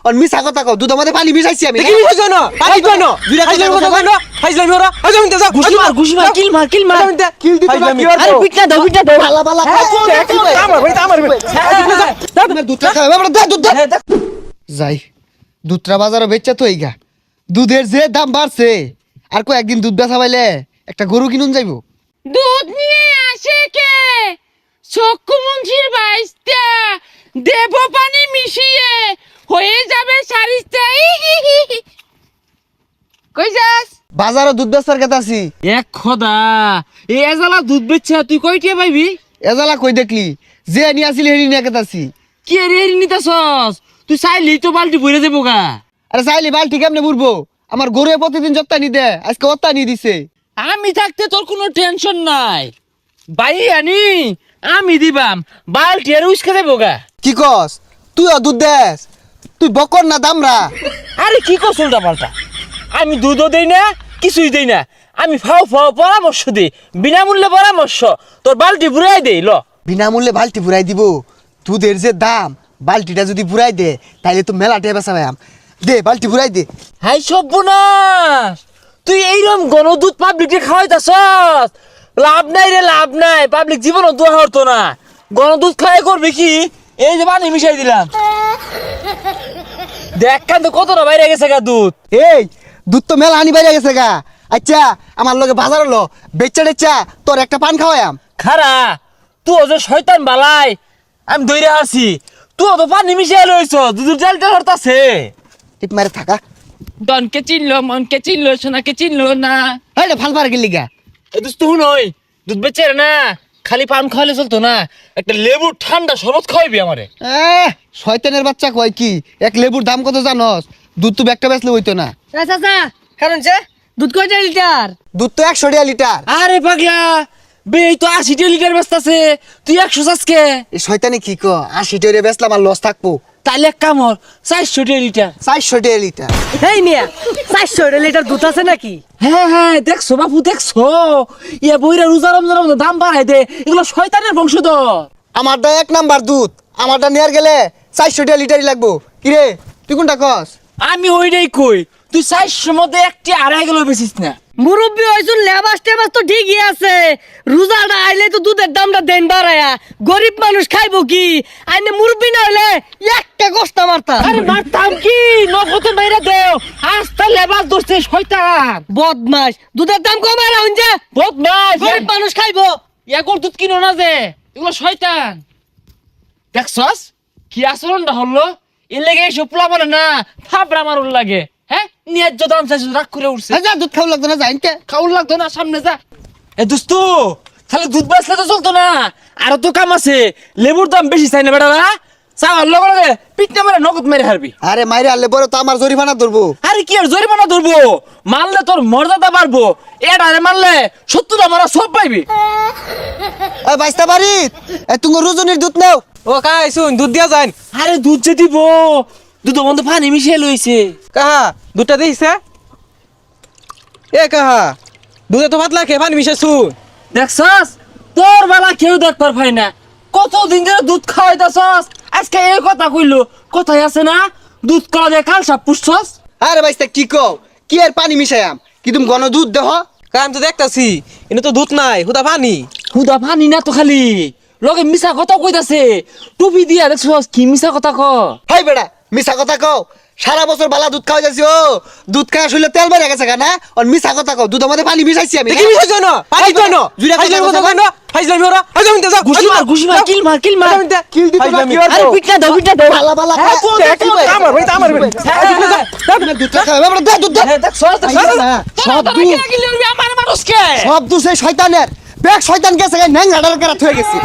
আর মিছা কথা কও দুধের মধ্যে পানি মিশাইছি আমি কি মিশাইছো না পানি তো না হাইজলামি কথা কই না হাইজলামি ওরা হাইজলামি যা ঘুষি মার কিল মার কিল দিতে না কি আরে পিটনা দাও বালা বালা আমার দুধটা খাবে আমরা দুধ যাই দুধটা বাজারে বেচা তো এইগা দুধের যে দাম বাড়ছে আর কয়েকদিন দুধ বেচা পাইলে একটা গরু কিনুন যাইবো দুধ নিয়ে আসে কে চক্ষু মুন্সির বাইস্তা দেব পানি মিশিয়ে হয়ে যাবে সারিস্তা কই যাস বাজারে দুধ বেচার কথা আছি এক খোদা এই এজালা দুধ বেচছে তুই কয়টিয়া পাইবি এজালা কই দেখলি যে নিয়ে আসিলি হেরি নিয়ে কথা আছি কি রে নিতাছস তুই চাইলি তো বালতি ভরে দেবো গা আরে চাইলি বালতি কেমনে বুড়বো আমার গরু প্রতিদিন যত্তা নি দে আজকে অত্তা নি দিছে আমি থাকতে তোর কোনো টেনশন নাই বাই আনি আমি দিবাম বালতি আর উস্কে দেবো গা কি কস তুইও দুধ দেস তুই বকর না দামরা আরে কি কস উল্টা পাল্টা আমি দুধও দেই না কিছুই দেই না আমি ফাও পরামর্শ দিই বিনামূল্যে পরামর্শ তোর বালতি ভুরাই দেই ল বিনামূল্যে বালতি পুরাই দিব দুধের যে দাম বালতিটা যদি পুরাই দে তাইলে তো মেলা টেবা সাবাম দে বালতি পুরাই দে হাই সব্যনাশ তুই এইরকম গণদুধ পাবলিককে খাওয়াইতাছস লাভ নাই রে লাভ নাই পাবলিক জীবনও দোয়া হতো না গণদুধ খাওয়াই করবে কি এই যে পানি মিশাই দিলাম দেখ কান তো কতটা বাইরে গেছে গা দুধ এই দুধ তো মেলা আনি বাইরে গেছে গা আচ্ছা আমার লগে বাজার হলো বেচা টেচা তোর একটা পান খাওয়ায়াম খারা তুই যে শয়তান বালাই আমি দইরা আছি তুই তো পানি মিশাই লইছ দুধের জালটা হরতাছে টিপ মারে থাকা ডনকে চিনলো মনকে চিনলো সোনাকে চিনলো না এই ভাল পার গেলি গা এই দুধ তুই নই দুধ বেচে না খালি পান খাওয়ালে চলতো না একটা লেবু ঠান্ডা শরবত খাওয়াইবি আমারে শয়তানের বাচ্চা কয় কি এক লেবুর দাম কত জানস দুধ তো একটা বেচলে হইতো না চাচা কারণ যে দুধ কয়টা লিটার দুধ তো 100 টাকা লিটার আরে পাগলা বে এই তো 80 লিটার বেচতাছে তুই 100 চাসকে এই শয়তানি কি কো 80 টাকা বেচলাম আর লস থাকবো তাইলে এক কাম হর 400 লিটার 400 টাকা লিটার এই মিয়া 400 লিটার দুধ আছে নাকি হ্যাঁ দেখছো বাপু দেখছো ইয়া বইরা রোজা রমজান দাম বাড়াই দে এগুলো শয়তানের বংশধর আমারটা এক নাম্বার দুধ আমারটা নেয়ার গেলে 400 টাকা লিটারই লাগবো কি রে তুই কোনটা কস আমি ওইটাই কই তুই 400 মধ্যে একটি আড়াই গেল বেচিস না মুরব্বি হইছুন লেবাস টেবাস তো ঠিকই আছে রোজাটা আইলে তো দুধের দামটা দেন বাড়ায়া গরিব মানুষ খাইবো কি আইনে মুরব্বি না হইলে একটা কষ্ট মারতা আরে মারতাম কি নগদ মাইরা দেও আস্তা লেবাস ধরছে শয়তান বদমাস দুধের দাম কমায় রাখুন যে বদমাস গরিব মানুষ খাইবো ইয়াকর দুধ কিনো না যে এগুলো শয়তান দেখছস কি আচরণটা হলো এর লেগে এইসব পোলা বলে না থাপড়া মারুন লাগে হ্যাঁ ন্যায্য দাম চাইছিস রাগ করে উঠছে যা দুধ খাওয়া লাগতো না যাইনকে খাউল লাগতো না সামনে যা এ দোস্তু খালি দুধ বেচলে তো চলতো না আরো তো কাম আছে লেবুর দাম বেশি চাই না বেটারা চাওয়ার লগে লগে পিঠটা মেরে নগদ মেরে হারবি আরে মাইরে আনলে বড় তো আমার জরিমানা ধরবো আরে কি আর জরিমানা ধরবো মারলে তোর মর্যাদা বাড়বো এটা মারলে 70 মারা সব পাইবি এই বাইস্তা বাড়ি তুমি রোজনের দুধ নাও ও কাই শুন দুধ দিয়া যান আরে দুধ যে দিব দুধ বন্ধ পানি মিশিয়ে লইছে কাহা দুধটা দিছে এ কাহা দুধে তো পাতলা খেয়ে পানি মিশাইছু দেখছস তোর বেলা কেউ দেখবার পাই না কতদিন ধরে দুধ খাওয়াইতাছস আজকে এই কথা কইলো কথাই আছে না দুধ কলা দিয়ে কাল সাপ পুষছস আরে বাইস্তা কি কও কি আর পানি মিশায়াম কি তুমি ঘন দুধ দেহ কাম তো দেখতাছি এনে তো দুধ নাই হুদা পানি হুদা পানি না তো খালি লগে মিছা কথা কইতাছে টুপি দিয়া দেখছস কি মিছা কথা ক হাই বেড়া মিছা কথা কও সারা বছর বালা দুধ খাওয়া যাচ্ছি ও দুধ খাওয়া শুনলে তেল বেড়ে গেছে না আর মিছা কথা কও দুধের মধ্যে পানি মিশাইছি আমি কি মিশাইছো না পানি তো না জুড়ে হাইজলামি কথা কই না হাইজলামি ওরা হাইজলামি যা ঘুষি মার কিল মার কিল দিতে না কি আরে পিটনা দাও বালা বালা আমার ভাই দুধ খাওয়া আমরা দুধ দেখছস সব দুধ আমার মানুষকে সব দুধ সেই শয়তানের ব্যাগ শয়তান গেছে ন্যাং হাডার করা থয়ে গেছে